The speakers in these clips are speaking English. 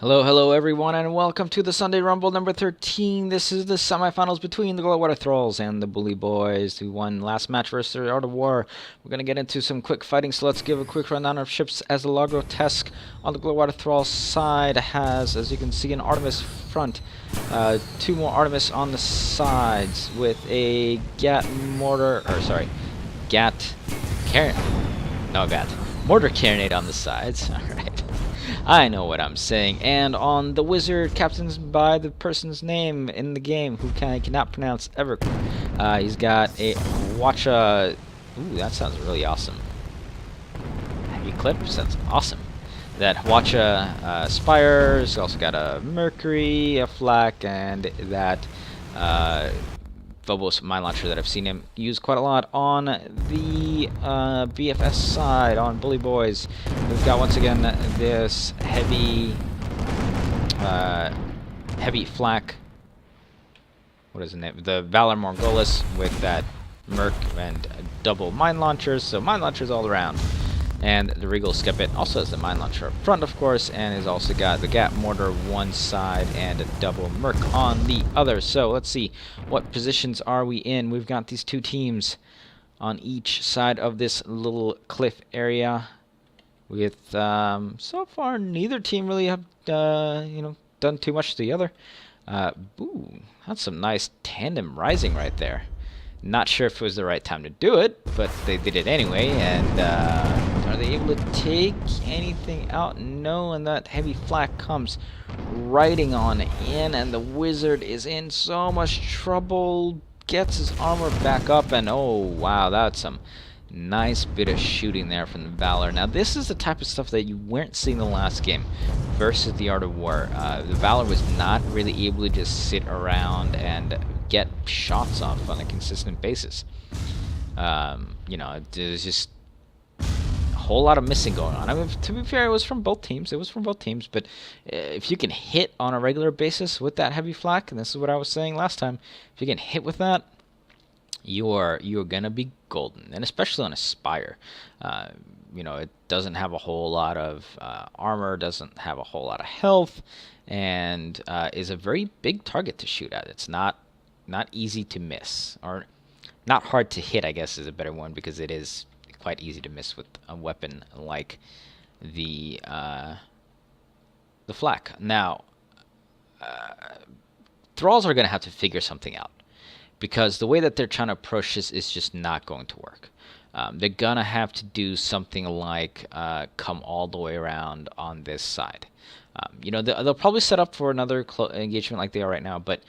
Hello, hello everyone, and welcome to the Sunday Rumble number 13. This is the semifinals between the Glowwater Thralls and the Bully Boys, who won last match versus the Art of War. We're going to get into some quick fighting, so let's give a quick rundown of ships. As the La Grotesque on the Glowwater Thralls side has, as you can see, an Artemis front, two more Artemis on the sides with a mortar carronade on the sides. Alright. I know what I'm saying. And on the Wizard, captained by the person's name in the game who I cannot pronounce ever. He's got a Watcha. Ooh, that sounds really awesome. Heavy Clips, that's awesome. That Watcha Spire. He's also got a Mercury, a Flak, and that Phobos mine launcher that I've seen him use quite a lot. On the BFS side, on Bully Boys, we've got once again this heavy flak. What is the name? The Valor Morghulis with that Merc and double mine launchers. So mine launchers all around. And the Regal Skepit also has the mine launcher up front, of course, and has also got the Gat Mortar one side and a double Merc on the other. So let's see, what positions are we in? We've got these two teams on each side of this little cliff area. With so far, neither team really have done too much to the other. Ooh, that's some nice tandem rising right there. Not sure if it was the right time to do it, but they did it anyway. And are they able to take anything out? No, and that heavy flak comes riding on in, and the Wizard is in so much trouble. Gets his armor back up, and oh wow, that's some nice bit of shooting there from the Valor. Now this is the type of stuff that you weren't seeing in the last game versus the Art of War. The Valor was not really able to just sit around and get shots off on a consistent basis. There's just a whole lot of missing going on. I mean, to be fair, it was from both teams. But if you can hit on a regular basis with that heavy flak, and this is what I was saying last time, if you can hit with that, you're gonna be golden, and especially on a Spire. It doesn't have a whole lot of armor, doesn't have a whole lot of health, and is a very big target to shoot at. It's not easy to miss, or not hard to hit, I guess is a better one, because it is quite easy to miss with a weapon like the flak. Now, Thralls are gonna have to figure something out, because the way that they're trying to approach this is just not going to work. They're gonna have to do something like come all the way around on this side. They'll probably set up for another engagement like they are right now, but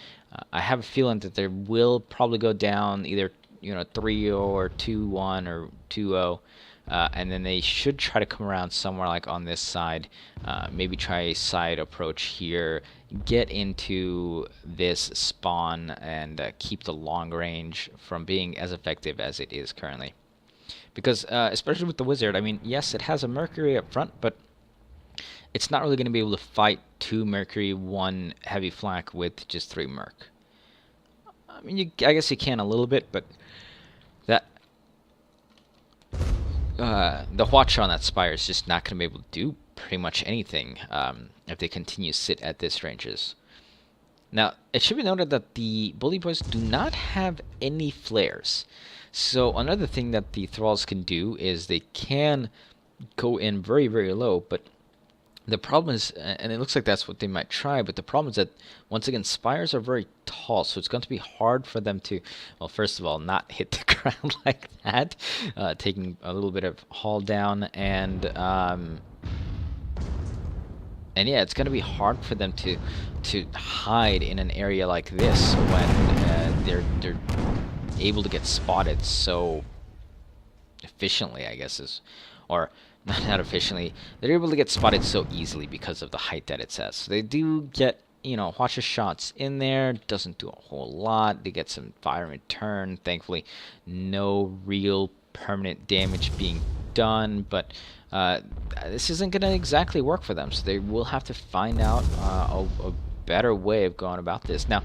I have a feeling that they will probably go down either 3-0 or 2-1 or 2-0, and then they should try to come around somewhere like on this side. Maybe try a side approach here, get into this spawn, and keep the long range from being as effective as it is currently. Because especially with the Wizard, I mean, yes, it has a Mercury up front, but it's not really going to be able to fight 2 Mercury, 1 heavy flak with just 3 Merc. I mean, I guess you can a little bit, but that the Watcher on that Spire is just not going to be able to do pretty much anything if they continue to sit at this ranges. Now, it should be noted that the Bully Boys do not have any flares. So another thing that the Thralls can do is they can go in very, very low, but the problem is, and it looks like that's what they might try, but the problem is that, once again, Spires are very tall, so it's going to be hard for them to, well, first of all, not hit the ground like that, taking a little bit of haul down, and yeah, it's going to be hard for them to hide in an area like this when they're able to get spotted so efficiently, I guess or not efficiently. They're able to get spotted so easily because of the height that it has. So they do get, Watcher shots in there. Doesn't do a whole lot. They get some fire in return. Thankfully, no real permanent damage being done, but this isn't going to exactly work for them, so they will have to find out a better way of going about this. Now,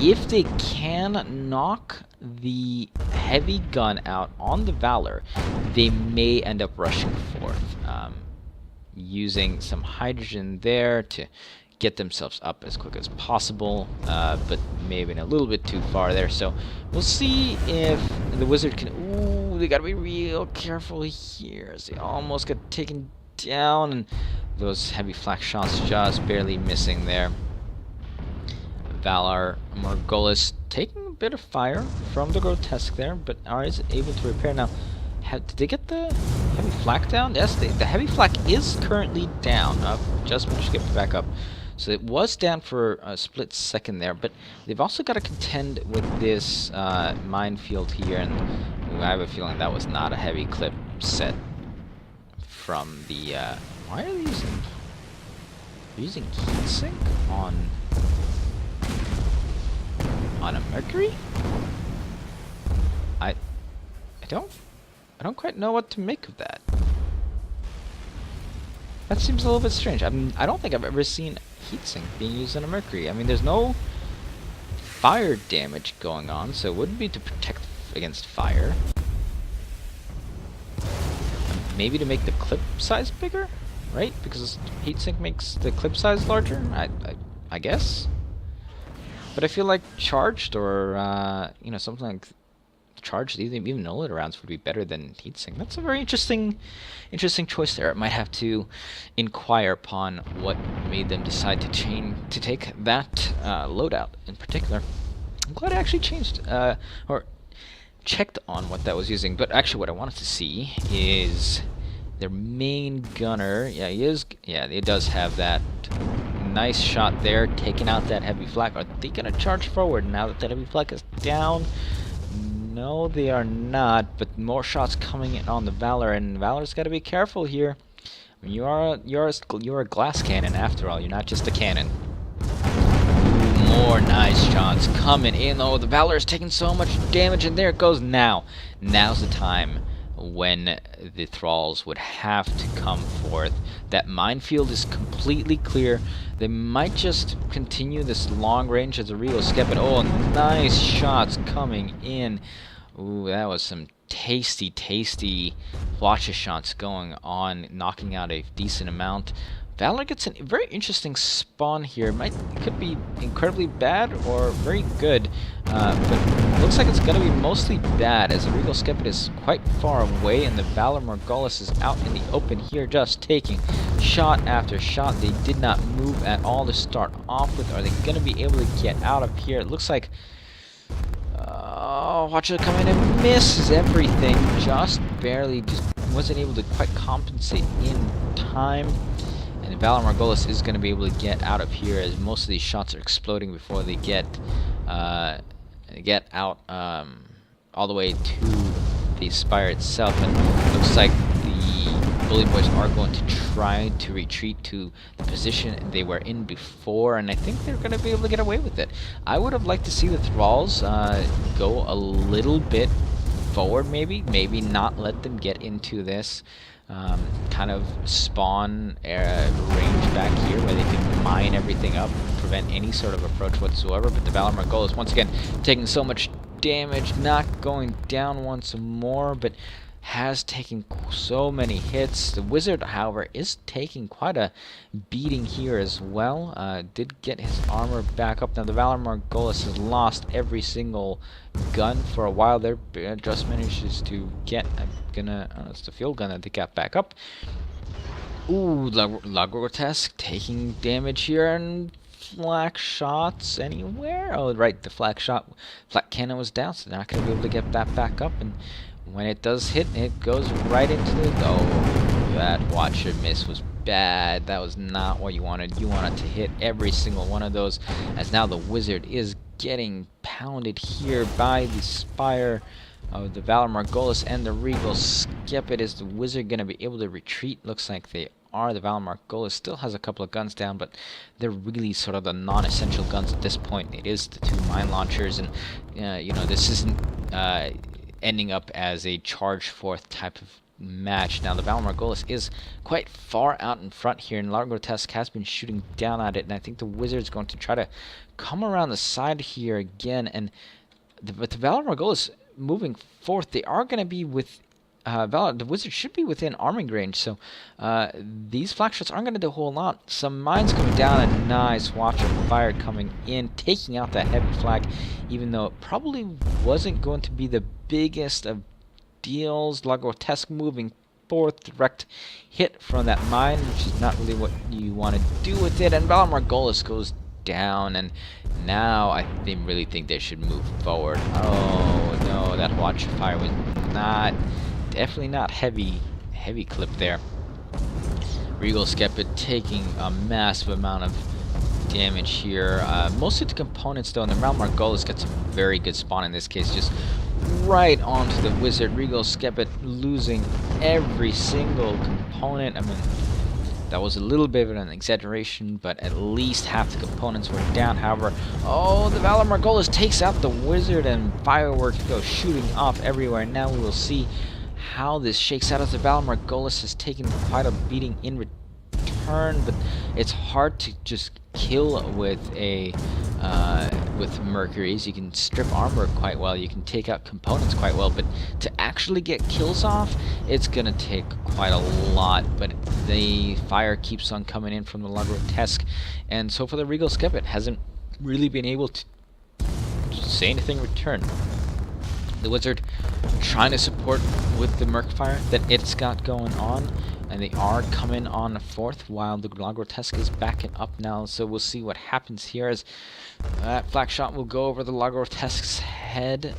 if they can knock the heavy gun out on the Valor, they may end up rushing forth, using some hydrogen there to get themselves up as quick as possible, but maybe a little bit too far there. So we'll see if the wizard can... Ooh, they gotta be real careful here as they almost get taken down, and those heavy flak shots just barely missing there. Valar Morghulis taking a bit of fire from the grotesque there, but is able to repair now. Did they get the heavy flak down? Yes, the heavy flak is currently down. Just managed to get it back up. So it was down for a split second there, but they've also got to contend with this minefield here, and I have a feeling that was not a heavy clip set from the... why are they using heatsink on a Mercury? I don't quite know what to make of that. That seems a little bit strange. I don't think I've ever seen heatsink being used on a Mercury. I mean, there's no fire damage going on, so it wouldn't be to protect against fire. Maybe to make the clip size bigger, right? Because heatsink makes the clip size larger, I guess. But I feel like charged or you know, something like charged, even no-lit rounds would be better than heatsink. That's a very interesting choice there. I might have to inquire upon what made them decide to take that loadout in particular. I'm glad I actually changed or checked on what that was using. But actually, what I wanted to see is their main gunner. Yeah, he is. Yeah, it does have that nice shot there, taking out that heavy flak. Are they gonna charge forward now that that heavy flak is down? No, they are not, but more shots coming in on the Valor, and Valor's got to be careful here. I mean, you're a glass cannon after all. You're not just a cannon. More nice shots coming in. Oh, the Valor is taking so much damage, and there it goes now. Now's the time when the Thralls would have to come forth. That minefield is completely clear. They might just continue this long range as a real skip. Oh, nice shots coming in. Ooh, that was some tasty flashes shots going on, knocking out a decent amount. Valor gets a very interesting spawn here. It could be incredibly bad or very good, but looks like it's going to be mostly bad, as the Regal Skepet is quite far away, and the Valar Morghulis is out in the open here, just taking shot after shot. They did not move at all to start off with. Are they going to be able to get out of here? It looks like... watch it come in and misses everything. Just barely, just wasn't able to quite compensate in time. And Valar Morghulis is going to be able to get out of here, as most of these shots are exploding before they get out all the way to the spire itself. And it looks like the Bully Boys are going to try to retreat to the position they were in before, and I think they're going to be able to get away with it. I would have liked to see the Thralls go a little bit forward, maybe not let them get into this kind of spawn range back here where they can mine everything up, prevent any sort of approach whatsoever. But the Valar Morghulis once again taking so much damage, not going down once more, but has taken so many hits. The Wizard, however, is taking quite a beating here as well. Did get his armor back up. Now the Valar Morghulis has lost every single gun for a while there, just manages to get it's the field gun that they got back up. Ooh, La Grotesque taking damage here, and flak shots anywhere. Oh, right, the flak cannon was down, so they're not going to be able to get that back up, and when it does hit, it goes right into the... Oh, that Watcher miss was bad. That was not what you wanted. You wanted to hit every single one of those, as now the Wizard is getting pounded here by the Spire of the Valar Morghulis and the Regal Skepet. Is the Wizard going to be able to retreat? Looks like they are. The Valar Morghulis still has a couple of guns down, but they're really sort of the non-essential guns at this point. It is the 2 mine launchers, and you know, this isn't ending up as a charge forth type of match. Now the Valar Morghulis is quite far out in front here, and La Grotesque has been shooting down at it, and I think the Wizard's going to try to come around the side here again, and but the Valar Morghulis moving forth, they are going to be with the wizard should be within arming range, so these flak shots aren't going to do a whole lot. Some mines coming down, a nice watch of fire coming in, taking out that heavy flag, even though it probably wasn't going to be the biggest of deals. Grotesque moving forth, direct hit from that mine, which is not really what you want to do with it, and Valar Morghulis goes down, and now I really think they should move forward. Oh no, that watch of fire was definitely not heavy clip there. Regal Skepit taking a massive amount of damage here, mostly to components though, and the Valar Morghulis gets a very good spawn in this case, just right onto the wizard. Regal Skepit losing every single component. I mean, that was a little bit of an exaggeration, but at least half the components were down. However, oh, the Valar Morghulis takes out the wizard, and fireworks go shooting off everywhere. Now we will see how this shakes out, as the Valar Morghulis has taken quite a beating in return, but it's hard to just kill with a with Mercury's. You can strip armor quite well, you can take out components quite well, but to actually get kills off, it's gonna take quite a lot. But the fire keeps on coming in from the Grotesque, and so for the Regal Skepit, hasn't really been able to say anything in return. The wizard trying to support with the Merc fire that it's got going on, and they are coming on fourth while the Grotesque is backing up now. So we'll see what happens here, as that flak shot will go over the Grotesque's head.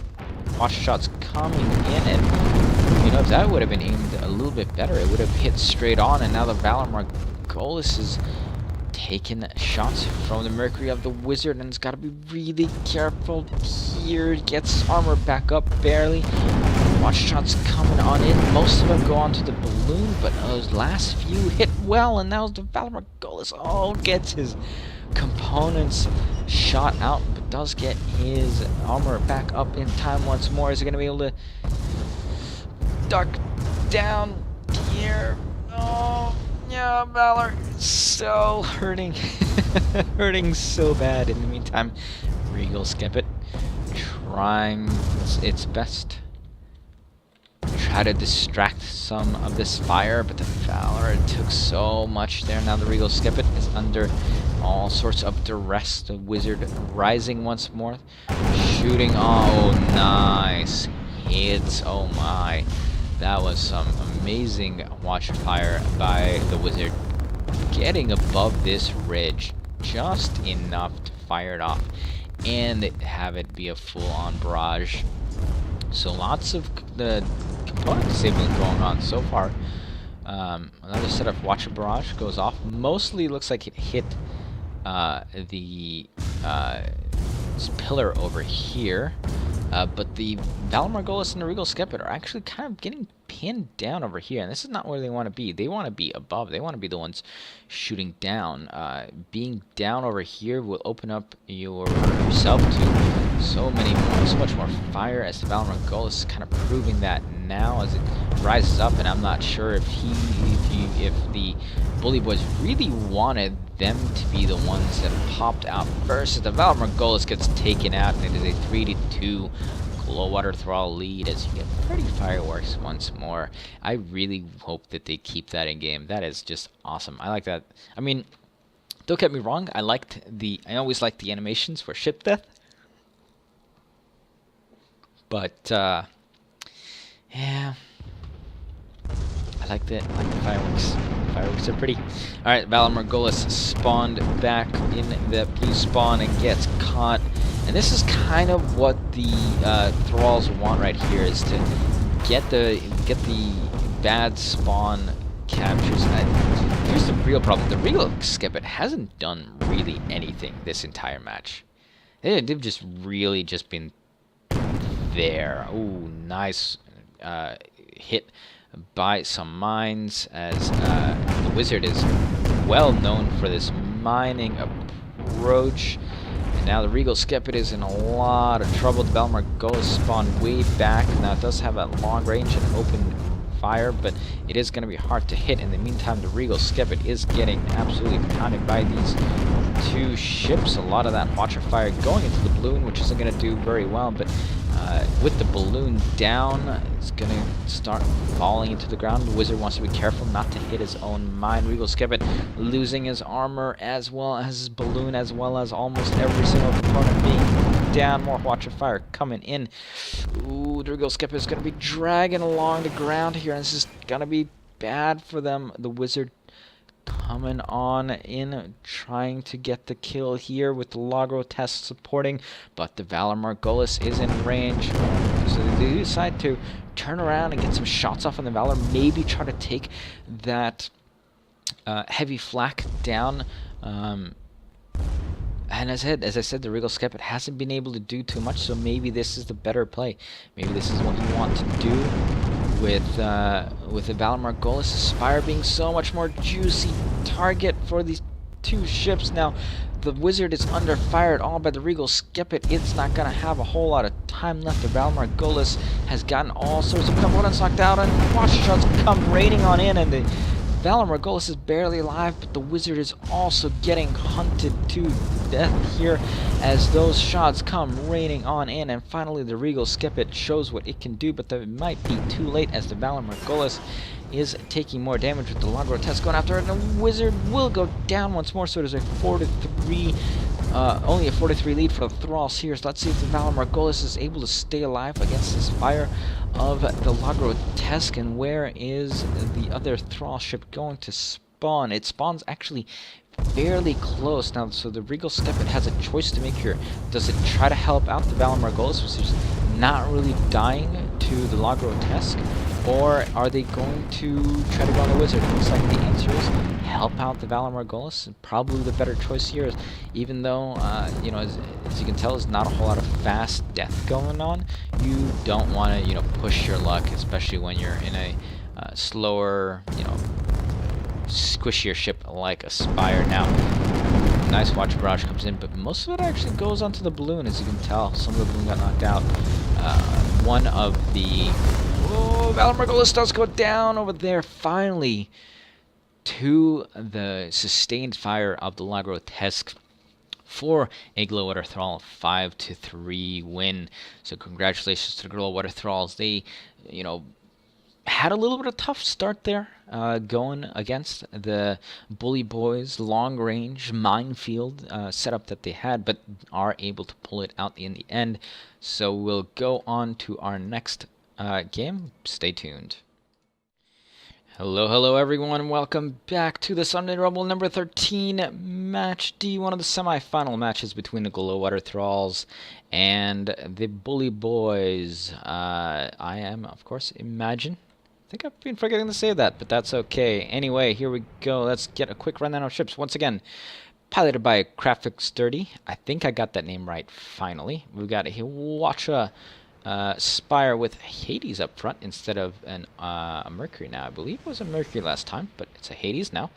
Watch shots coming in, and you know, if that would have been aimed a little bit better, it would have hit straight on. And now the Valar Morghulis is taking shots from the Mercury of the wizard, and it's got to be really careful here. Gets armor back up barely. Watch shots coming on in. Most of them go onto the balloon, but those last few hit well, and now the Valar Morghulis gets his components shot out, but does get his armor back up in time once more. Is he going to be able to duck down here? Oh, yeah, Valor so hurting. Hurting so bad. In the meantime, Regal Skepit trying its best to try to distract some of this fire, but the Valor took so much there. Now the Regal Skepit is under all sorts of duress. The wizard rising once more, shooting. Oh, nice hits. Oh my, that was some amazing watch fire by the wizard, getting above this ridge just enough to fire it off and have it be a full-on barrage. So lots of the component disabling going on so far. Another set of watcher barrage goes off. Mostly looks like it hit the pillar over here, but the Valar Morghulis and the Regal Skepit are actually kind of getting pinned down over here, and this is not where they want to be. They want to be above. They want to be the ones shooting down. Being down over here will open up yourself to so much more fire, as the Valar Morghulis is kind of proving that now as it rises up. And I'm not sure if the Bully Boys really wanted them to be the ones that popped out first, as the Valar Morghulis gets taken out, and it is a 3-2 Glowwater Thrall lead, as you get pretty fireworks once more. I really hope that they keep that in game. That is just awesome. I like that. I mean, don't get me wrong, I always liked the animations for ship death, but yeah, I like the fireworks. Fireworks are pretty. Alright, Valar Morghulis spawned back in the blue spawn and gets caught. And this is kind of what the Thralls want right here, is to get the bad spawn captures. And here's the real problem. The Regal Skepit hasn't done really anything this entire match. They've just really just been there. Ooh, nice hit by some mines, as the wizard is well known for this mining approach. And now the Regal Skepit is in a lot of trouble. The Valar Morghulis spawned way back. Now it does have a long range and open fire, but it is going to be hard to hit. In the meantime, the Regal Skepit is getting absolutely pounded by these two ships. A lot of that watcher fire going into the balloon, which isn't going to do very well, but With the balloon down, it's going to start falling into the ground. The wizard wants to be careful not to hit his own mine. Regal Skepet losing his armor as well as his balloon, as well as almost every single component being down. More Watch of Fire coming in. Ooh, the Regal Skepet is going to be dragging along the ground here, and this is going to be bad for them. The wizard coming on in, trying to get the kill here with the Logro test supporting, but the Valor Margolis is in range. So they decide to turn around and get some shots off on the Valor, maybe try to take that heavy flak down. And as I said, the Regal Skepet hasn't been able to do too much, so maybe this is the better play. Maybe this is what you want to do with the Valor Margolis' Spire being so much more juicy target for these two ships. Now, the wizard is under fire at all by the Regal Skepet. It's not going to have a whole lot of time left. The Valor Margolis has gotten all sorts of components knocked out, and watch shots come raining on in, and the Valor Margolis is barely alive, but the wizard is also getting hunted to death here as those shots come raining on in, and finally the Regal Skepet shows what it can do, but it might be too late as the Valor Margolis is taking more damage with the Logro test going after it, and the wizard will go down once more, so there's a 4-3, only a 4-3 lead for the Thralls here. So let's see if the Valor Margolis is able to stay alive against this fire of the Logro test, and where is the other Thrall ship going to spawn? It spawns actually fairly close now, so the Regal Skepet has a choice to make here. Does it try to help out the Valor Margolis, which is not really dying to the Logro test, or are they going to try to go on the wizard? It looks like the answer is help out the Valor Margolis. Probably the better choice here, is, even though, you know, as you can tell, there's not a whole lot of fast death going on. You don't want to, you know, push your luck, especially when you're in a slower, you know, squishier ship like a Spire. Now, nice Watch Barrage comes in, but most of it actually goes onto the balloon, as you can tell. Some of the balloon got knocked out. One of the... Oh, Valor Margolis does go down over there, finally, to the sustained fire of the Logro test for a Glowwater Thrall 5-3 win. So congratulations to the Glowwater Thralls. They, you know, had a little bit of tough start there, going against the Bully Boys long-range minefield setup that they had, but are able to pull it out in the end. So we'll go on to our next game. Stay tuned. Hello everyone, welcome back to the Sunday Rumble number 13 match D, one of the semi-final matches between the Glowwater Thralls and the Bully Boys. I am, of course, Imagine. I think I've been forgetting to say that, but that's okay. Anyway, here we go. Let's get a quick rundown of ships. Once again, piloted by Graphic Sturdy. I think I got that name right, finally. We've got a Hiwacha Spire with Hades up front instead of a Mercury now. I believe it was a Mercury last time, but it's a Hades now,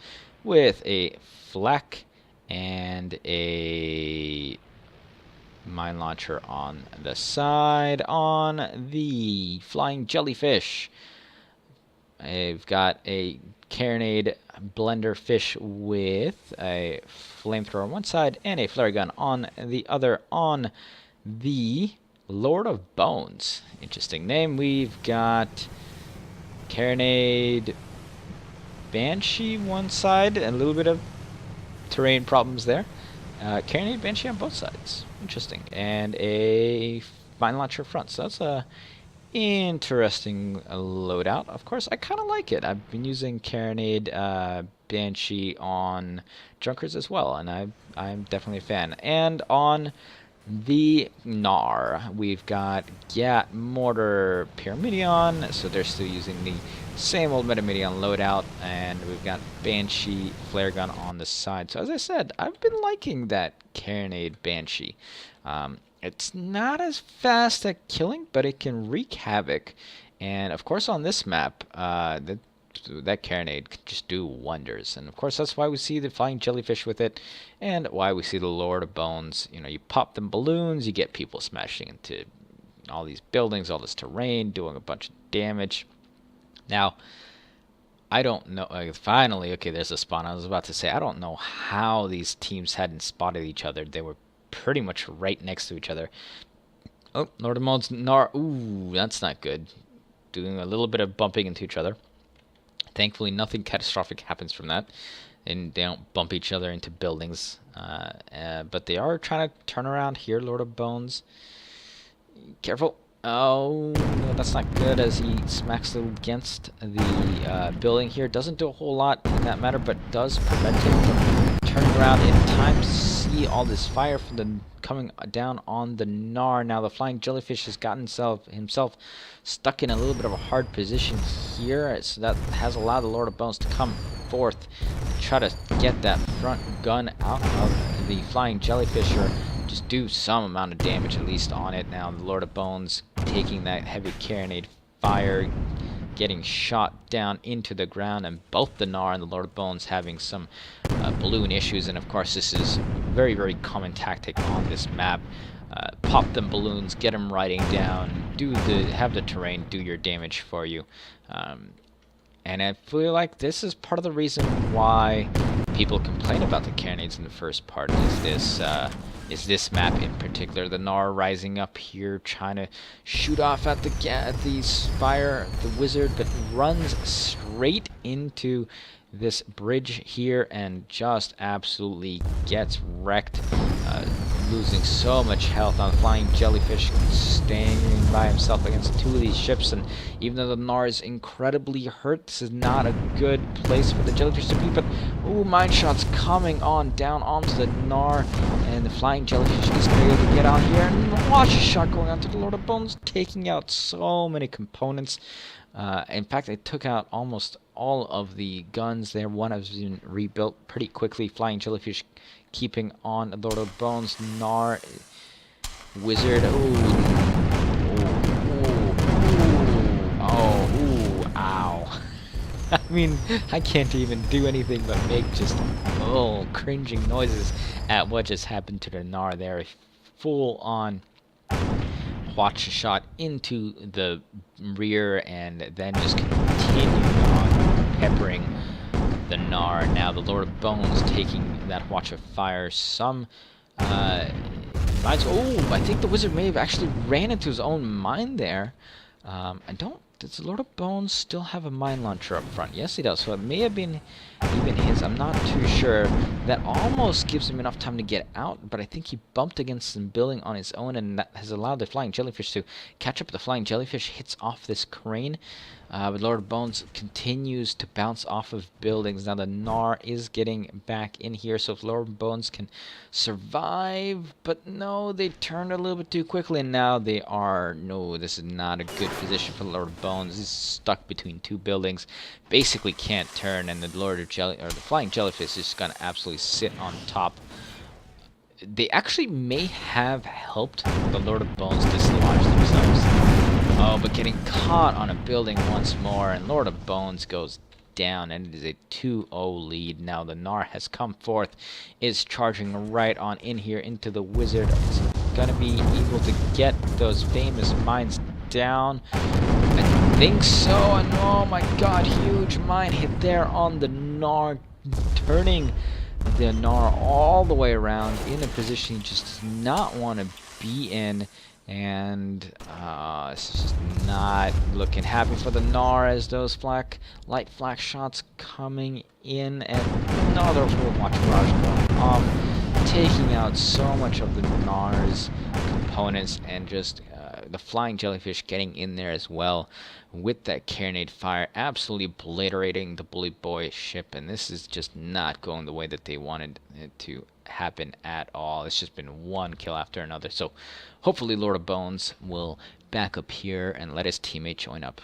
with a flak and a mine launcher on the side. On the Flying Jellyfish, I've got a Carronade Blender Fish with a flamethrower on one side and a flare gun on the other. On the Lord of Bones, interesting name, we've got Carronade Banshee one side, and a little bit of terrain problems there. Carronade Banshee on both sides, interesting, and a mine launcher front. So that's a interesting loadout. Of course, I kind of like it. I've been using Carronade Banshee on Junkers as well, and I'm definitely a fan. And on the Gnar, we've got Gat Mortar Pyramidion, so they're still using the same old Metamidion loadout, and we've got Banshee Flare Gun on the side. So as I said, I've been liking that Carronade Banshee. It's not as fast at killing, but it can wreak havoc. And of course on this map, that Carronade can just do wonders. And of course that's why we see the Flying Jellyfish with it, and why we see the Lord of Bones. You know, you pop them balloons, you get people smashing into all these buildings, all this terrain, doing a bunch of damage. Now, I don't know, finally, okay, there's a spawn. I was about to say, I don't know how these teams hadn't spotted each other. They were pretty much right next to each other. Oh, Lord of Moans, Gnar. Ooh, that's not good. Doing a little bit of bumping into each other. Thankfully, nothing catastrophic happens from that, and they don't bump each other into buildings. But they are trying to turn around here, Lord of Bones. Careful. Oh, no, that's not good as he smacks against the building here. Doesn't do a whole lot in that matter, but does prevent him from turning around in time to see all this fire from the coming down on the Gnar. Now the flying jellyfish has gotten himself stuck in a little bit of a hard position here, so that has allowed the Lord of Bones to come forth and try to get that front gun out of the flying jellyfish, or just do some amount of damage at least on it. Now the Lord of Bones taking that heavy carronade fire, getting shot down into the ground, and both the Gnar and the Lord of Bones having some balloon issues. And of course this is very, very common tactic on this map. Pop them balloons, get them riding down, have the terrain do your damage for you. And I feel like this is part of the reason why people complain about the carronades in the first part, is this map in particular. The Gnar rising up here, trying to shoot off at the fire, the wizard, but runs straight into this bridge here and just absolutely gets wrecked, losing so much health on the flying jellyfish, staying by himself against two of these ships. And even though the Gnar is incredibly hurt, this is not a good place for the jellyfish to be. But ooh, mine shots coming on down onto the Gnar, and the flying jellyfish is going to be able to get on here, and watch a shot going onto the Lord of Bones, taking out so many components. In fact, it took out almost all of the guns there. One has been rebuilt pretty quickly. Flying jellyfish keeping on the Lord of Bones. Gnar, wizard. Ooh, ow. I mean, I can't even do anything but make just cringing noises at what just happened to the Gnar there. Full on watch a shot into the rear, and then just continue on peppering the Gnar. Now the Lord of Bones taking that watch of fire. Some mines. Oh, I think the wizard may have actually ran into his own mine there. Does the Lord of Bones still have a mine launcher up front? Yes, he does. So it may have been even his. I'm not too sure. That almost gives him enough time to get out, but I think he bumped against some building on his own, and that has allowed the flying jellyfish to catch up. The flying jellyfish hits off this crane, but Lord of Bones continues to bounce off of buildings. Now the Gnar is getting back in here, so if Lord of Bones can survive, but no, they turned a little bit too quickly, and now they are, no, this is not a good position for the Lord of Bones. He's stuck between two buildings, basically can't turn, and the the flying jellyfish is just gonna absolutely sit on top. They actually may have helped the Lord of Bones dislodge themselves. Oh, but getting caught on a building once more, and Lord of Bones goes down, and it is a 2-0 lead. Now the Gnar has come forth, is charging right on in here into the wizard. Is gonna be able to get those famous mines down? I think so, and oh my god, huge mine hit there on the Gnar, turning the Gnar all the way around in a position he just does not want to be in. And this is just not looking happy for the Gnar as those light flak shots coming in, and another full watch barrage going off, taking out so much of the Gnar's components, and just the flying jellyfish getting in there as well with that carronade fire, absolutely obliterating the bully boy ship. And this is just not going the way that they wanted it to happen at all. It's just been one kill after another. So hopefully Lord of Bones will back up here and let his teammate join up.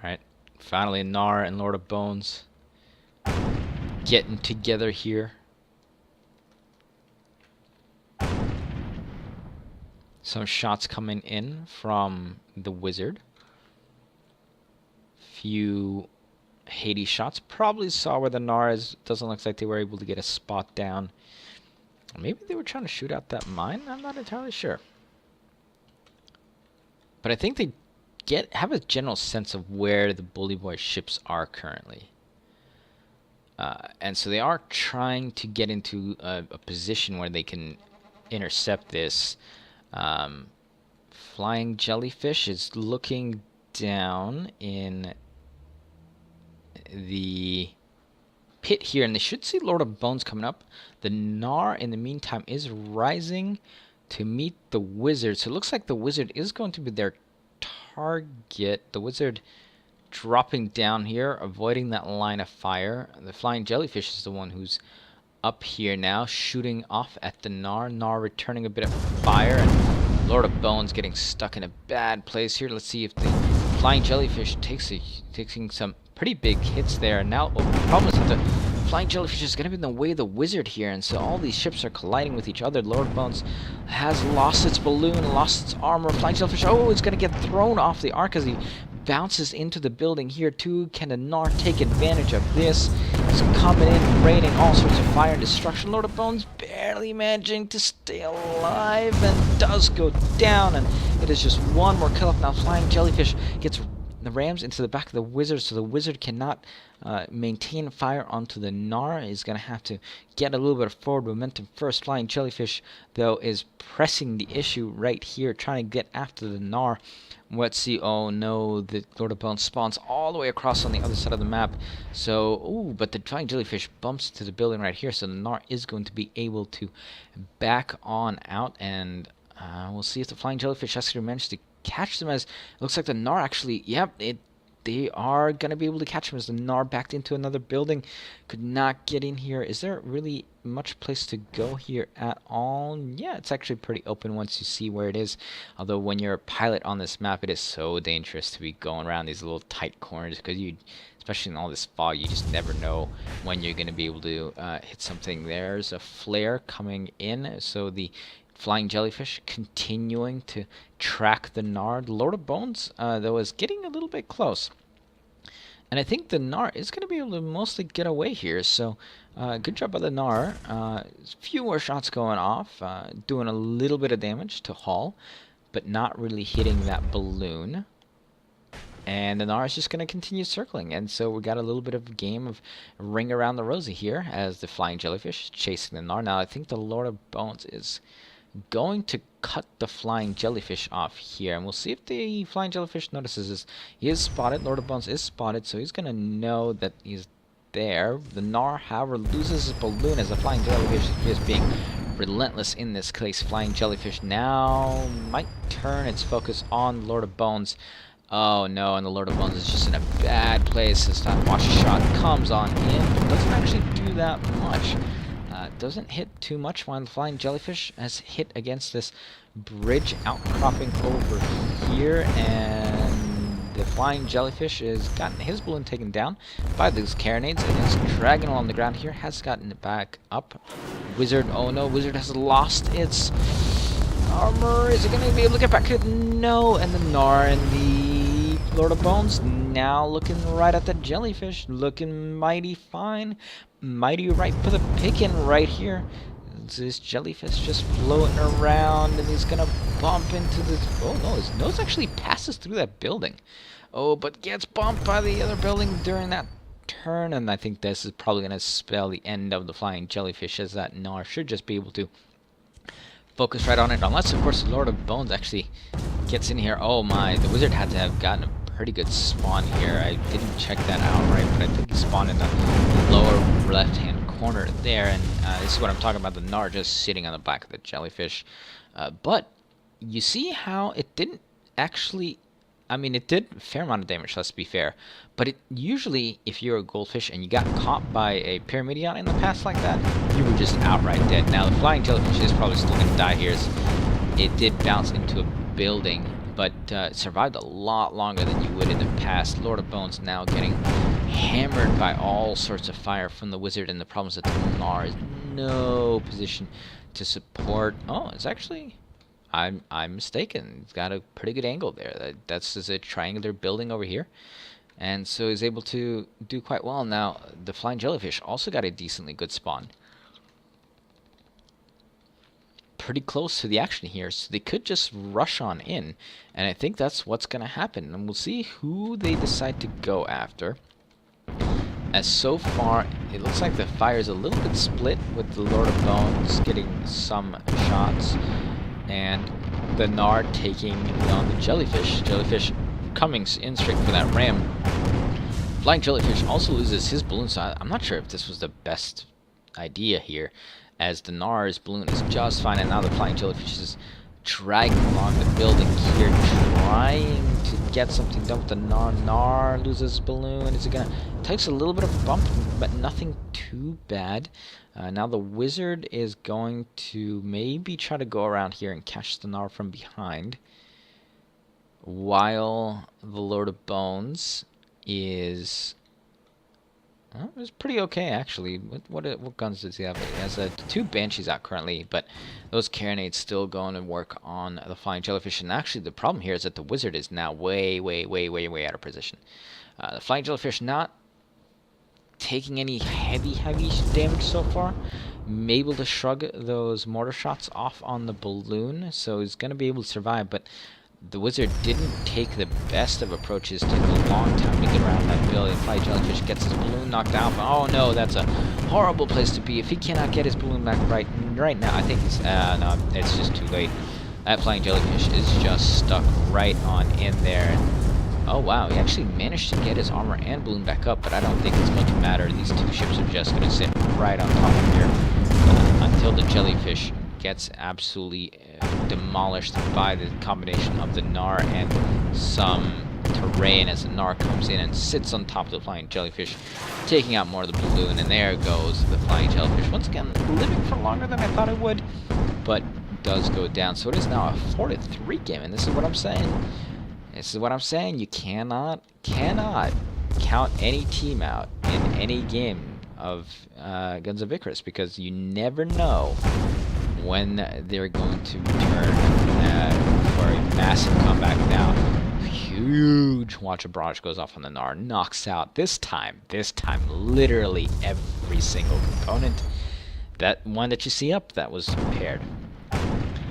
Alright, finally Gnar and Lord of Bones getting together here. Some shots coming in from the wizard. Few Hades shots. Probably saw where the Gnar is. Doesn't look like they were able to get a spot down. Maybe they were trying to shoot out that mine? I'm not entirely sure. But I think they have a general sense of where the bully boy ships are currently. And so they are trying to get into a position where they can intercept this. Flying jellyfish is looking down in the pit here, and they should see Lord of Bones coming up. The Gnar, in the meantime, is rising to meet the wizard. So it looks like the wizard is going to be their target. The wizard dropping down here, avoiding that line of fire. The flying jellyfish is the one who's up here now, shooting off at the Gnar. Gnar returning a bit of fire, and Lord of Bones getting stuck in a bad place here. Let's see if the flying jellyfish taking some pretty big hits there. Now, the problem is that the flying jellyfish is going to be in the way of the wizard here, and so all these ships are colliding with each other. Lord of Bones has lost its balloon, lost its armor. Flying jellyfish, oh, it's going to get thrown off the arc as he bounces into the building here too. Can the Gnar take advantage of this? He's coming in, raining all sorts of fire and destruction. Lord of Bones barely managing to stay alive and does go down, and it is just one more kill off now. Flying jellyfish gets the rams into the back of the wizard, so the wizard cannot maintain fire onto the Gnar. He's going to have to get a little bit of forward momentum first. Flying jellyfish, though, is pressing the issue right here, trying to get after the Gnar. Let's see. Oh no, the Lord of Bones spawns all the way across on the other side of the map. So, ooh, but the flying jellyfish bumps to the building right here, so the Gnar is going to be able to back on out, and we'll see if the flying jellyfish actually manages to catch them. As it looks like the Gnar actually, yep, they are going to be able to catch him as the Gnar backed into another building. Could not get in here. Is there really much place to go here at all? Yeah, it's actually pretty open once you see where it is. Although when you're a pilot on this map, it is so dangerous to be going around these little tight corners, because you, especially in all this fog, you just never know when you're going to be able to hit something. There's a flare coming in, so the flying jellyfish continuing to track the Gnar. The Lord of Bones, though, is getting a little bit close. And I think the Gnar is going to be able to mostly get away here. So, good job by the Gnar. A few more shots going off, doing a little bit of damage to hull, but not really hitting that balloon. And the Gnar is just going to continue circling. And so we got a little bit of a game of ring around the rosy here as the flying jellyfish is chasing the Gnar. Now, I think the Lord of Bones is going to cut the flying jellyfish off here, and we'll see if the flying jellyfish notices this. He is spotted. Lord of Bones is spotted, so he's gonna know that he's there. The Gnar, however, loses his balloon as the flying jellyfish is being relentless in this case. Flying jellyfish now might turn its focus on Lord of Bones. Oh no, and the Lord of Bones is just in a bad place this time. Watch the shot comes on in, but doesn't actually do that much. Doesn't hit too much while the flying jellyfish has hit against this bridge outcropping over here, and the flying jellyfish has gotten his balloon taken down by these carronades and is dragging along the ground here, has gotten it back up. Wizard, oh no, Wizard has lost its armor. Is it going to be able to get back? No, and the Gnar and the Lord of Bones now looking right at the jellyfish, looking mighty fine. Mighty right for the picking right here. This jellyfish just floating around, and he's gonna bump into this. Oh no, his nose actually passes through that building. Oh, but gets bumped by the other building during that turn, and I think this is probably gonna spell the end of the flying jellyfish, as that Gnar should just be able to focus right on it, unless of course the Lord of Bones actually gets in here. Oh my, the wizard had to have gotten a pretty good spawn here. I didn't check that out right, but I think he spawned in the lower left-hand corner there, and this is what I'm talking about, the Gnar just sitting on the back of the jellyfish. But you see how it didn't actually, I mean, it did a fair amount of damage, let's be fair, but it usually, if you're a goldfish and you got caught by a Pyramidion in the past like that, you were just outright dead. Now, the flying jellyfish is probably still going to die here. It did bounce into a building, but it survived a lot longer than you would in the past. Lord of Bones now getting hammered by all sorts of fire from the wizard, and the problem is that the Gnar is no position to support. Oh, it's actually, I'm mistaken. It's got a pretty good angle there. That's a triangular building over here, and so he's able to do quite well. Now, the flying jellyfish also got a decently good spawn. Pretty close to the action here, so they could just rush on in, and I think that's what's going to happen, and we'll see who they decide to go after. As so far, it looks like the fire is a little bit split, with the Lord of Bones getting some shots, and the Gnar taking on the Jellyfish. Jellyfish coming in straight for that ram. Flying Jellyfish also loses his balloon, so I'm not sure if this was the best idea here, as the Gnar's balloon is just fine, and now the Flying Jellyfish is dragging along the building here, trying to get something done with the Gnar. Gnar loses his balloon. Is it gonna... takes a little bit of a bump, but nothing too bad. Now the Wizard is going to maybe try to go around here and catch the Gnar from behind, while the Lord of Bones is... well, it was pretty okay, actually. What guns does he have? He has 2 Banshees out currently, but those carronades still going to work on the Flying Jellyfish. And actually, the problem here is that the Wizard is now way out of position. The Flying Jellyfish not taking any heavy damage so far. Able to shrug those mortar shots off on the balloon, so he's going to be able to survive, but the Wizard didn't take the best of approaches. Took a long time to get around that building. Flying Jellyfish gets his balloon knocked out. Oh no, that's a horrible place to be. If he cannot get his balloon back right now, I think he's... no, it's just too late. That Flying Jellyfish is just stuck right on in there. Oh wow, he actually managed to get his armor and balloon back up, but I don't think it's going to matter. These 2 ships are just going to sit right on top of here until the Jellyfish gets absolutely demolished by the combination of the Gnar and some terrain, as the Gnar comes in and sits on top of the Flying Jellyfish, taking out more of the balloon. And there goes the Flying Jellyfish, once again living for longer than I thought it would, but does go down. So it is now a 4-3 game, and this is what I'm saying. You cannot count any team out in any game of Guns of Icarus, because you never know when they're going to return for a massive comeback. Now, huge Watch of Barrage goes off on the Gnar, knocks out this time, literally every single component. That one that you see up, that was repaired.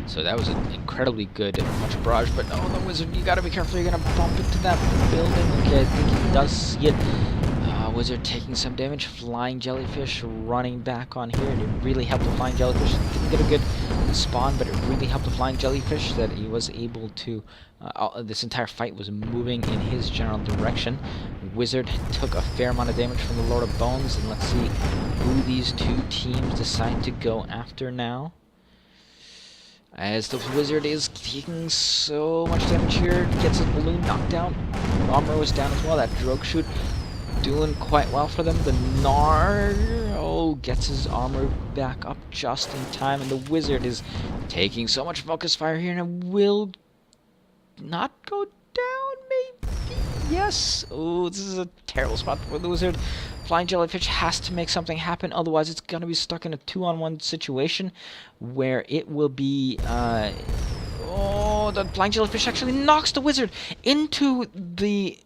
So that was an incredibly good Watch of Barrage, but oh, the Wizard, you gotta be careful, you're gonna bump into that building. Okay, I think he does see it. Wizard taking some damage. Flying Jellyfish running back on here, and it really helped the Flying Jellyfish. Didn't get a good spawn, but it really helped the Flying Jellyfish that he was able to... this entire fight was moving in his general direction. Wizard took a fair amount of damage from the Lord of Bones, and let's see who these 2 teams decide to go after now, as the Wizard is taking so much damage here. Gets his balloon knocked down. Armor was down as well. That drogue shoot doing quite well for them. The Gnar gets his armor back up just in time, and the Wizard is taking so much focus fire here, and it will not go down, maybe? Yes. Oh, this is a terrible spot for the Wizard. Flying Jellyfish has to make something happen, otherwise it's going to be stuck in a 2-on-1 situation where it will be... oh, the Flying Jellyfish actually knocks the Wizard into the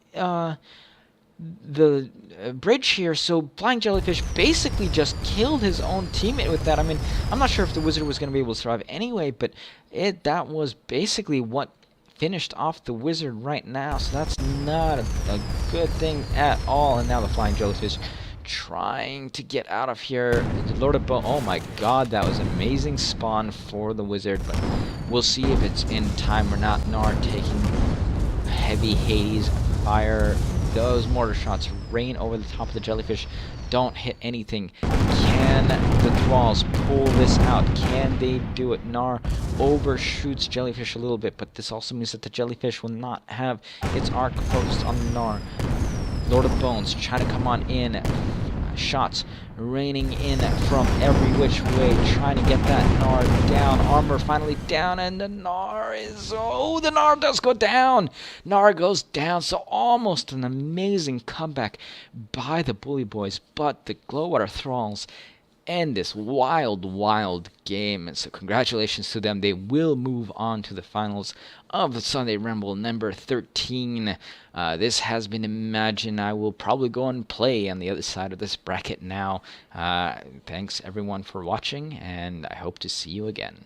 bridge here, so Flying Jellyfish basically just killed his own teammate with that. I mean, I'm not sure if the Wizard was going to be able to survive anyway, but that was basically what finished off the Wizard right now, so that's not a good thing at all. And now the Flying Jellyfish trying to get out of here. The Lord of Bones, oh my god, that was amazing spawn for the Wizard, but we'll see if it's in time or not. Gnar taking heavy Hades fire. Those mortar shots rain over the top of the Jellyfish, don't hit anything. Can the Thralls pull this out? Can they do it? Gnar overshoots Jellyfish a little bit, but this also means that the Jellyfish will not have its arc focused on Gnar. Lord of Bones trying to come on in. Shots raining in from every which way, trying to get that Gnar down. Armor finally down, and the Gnar is... oh, the Gnar does go down! Gnar goes down, so almost an amazing comeback by the Bully Boys, but the Glowwater Thralls end this wild game, and so congratulations to them. They will move on to the finals of the Sunday Rumble number 13. This has been Imagine. I will probably go and play on the other side of this bracket now. Thanks everyone for watching, and I hope to see you again.